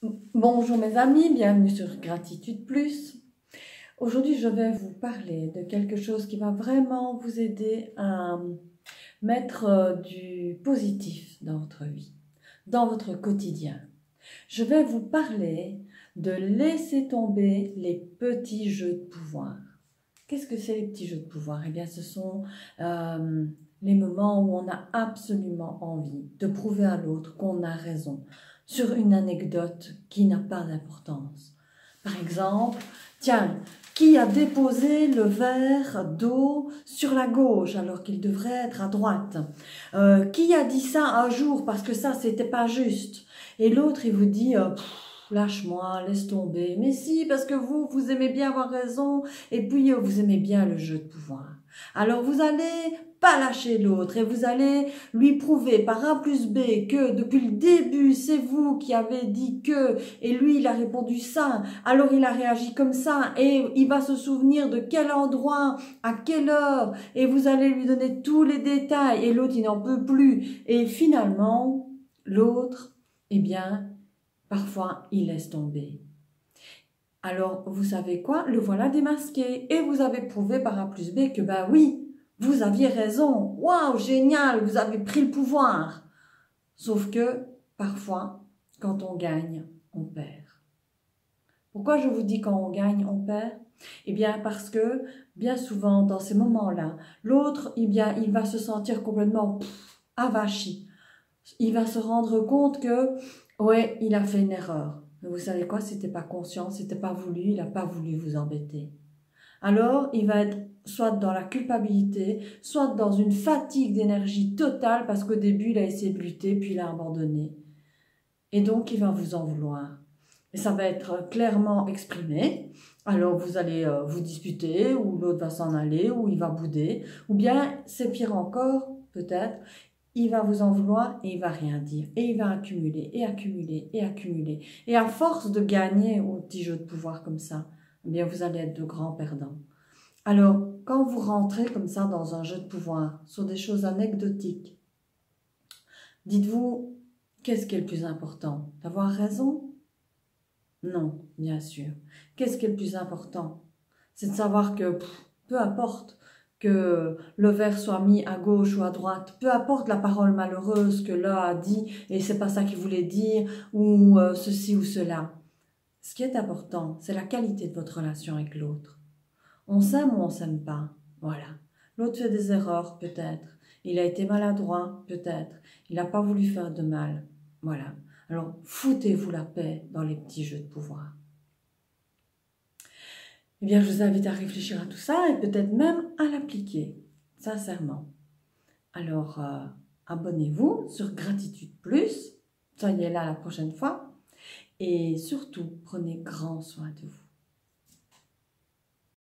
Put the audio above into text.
Bonjour mes amis, bienvenue sur Gratitude Plus. Aujourd'hui, je vais vous parler de quelque chose qui va vraiment vous aider à mettre du positif dans votre vie, dans votre quotidien. Je vais vous parler de laisser tomber les petits jeux de pouvoir. Qu'est-ce que c'est les petits jeux de pouvoir? Eh bien, ce sont les moments où on a absolument envie de prouver à l'autre qu'on a raison sur une anecdote qui n'a pas d'importance. Par exemple, tiens, qui a déposé le verre d'eau sur la gauche alors qu'il devrait être à droite? Qui a dit ça un jour parce que ça, c'était pas juste? Et l'autre, il vous dit... lâche-moi, laisse tomber. Mais si, parce que vous aimez bien avoir raison, et puis vous aimez bien le jeu de pouvoir. Alors vous allez pas lâcher l'autre, et vous allez lui prouver par A plus B que depuis le début, c'est vous qui avez dit que, et lui il a répondu ça, alors il a réagi comme ça, et il va se souvenir de quel endroit, à quelle heure, et vous allez lui donner tous les détails, et l'autre il n'en peut plus. Et finalement, l'autre, eh bien, parfois, il laisse tomber. Alors, vous savez quoi? Le voilà démasqué. Et vous avez prouvé par A plus B que, ben oui, vous aviez raison. Waouh, génial, vous avez pris le pouvoir. Sauf que, parfois, quand on gagne, on perd. Pourquoi je vous dis quand on gagne, on perd? Eh bien, parce que, bien souvent, dans ces moments-là, l'autre, eh bien, il va se sentir complètement avachi. Il va se rendre compte que, ouais, il a fait une erreur. Mais vous savez quoi, c'était pas conscient, c'était pas voulu, il n'a pas voulu vous embêter. Alors, il va être soit dans la culpabilité, soit dans une fatigue d'énergie totale parce qu'au début, il a essayé de lutter, puis il a abandonné. Et donc, il va vous en vouloir. Et ça va être clairement exprimé. Alors, vous allez vous disputer, ou l'autre va s'en aller, ou il va bouder. Ou bien, c'est pire encore, peut-être, il va vous en vouloir et il va rien dire. Et il va accumuler, et accumuler, et accumuler. Et à force de gagner au petit jeu de pouvoir comme ça, eh bien, vous allez être de grands perdants. Alors, quand vous rentrez comme ça dans un jeu de pouvoir, sur des choses anecdotiques, dites-vous, qu'est-ce qui est le plus important? D'avoir raison? Non, bien sûr. Qu'est-ce qui est le plus important? C'est de savoir que, peu importe que le verre soit mis à gauche ou à droite, peu importe la parole malheureuse que l'un a dit et c'est pas ça qu'il voulait dire, ou ceci ou cela. Ce qui est important, c'est la qualité de votre relation avec l'autre. On s'aime ou on s'aime pas, voilà. L'autre fait des erreurs, peut-être. Il a été maladroit, peut-être. Il n'a pas voulu faire de mal, voilà. Alors, foutez-vous la paix dans les petits jeux de pouvoir. Eh bien, je vous invite à réfléchir à tout ça et peut-être même à l'appliquer, sincèrement. Alors, abonnez-vous sur Gratitude Plus, soyez là la prochaine fois et surtout, prenez grand soin de vous.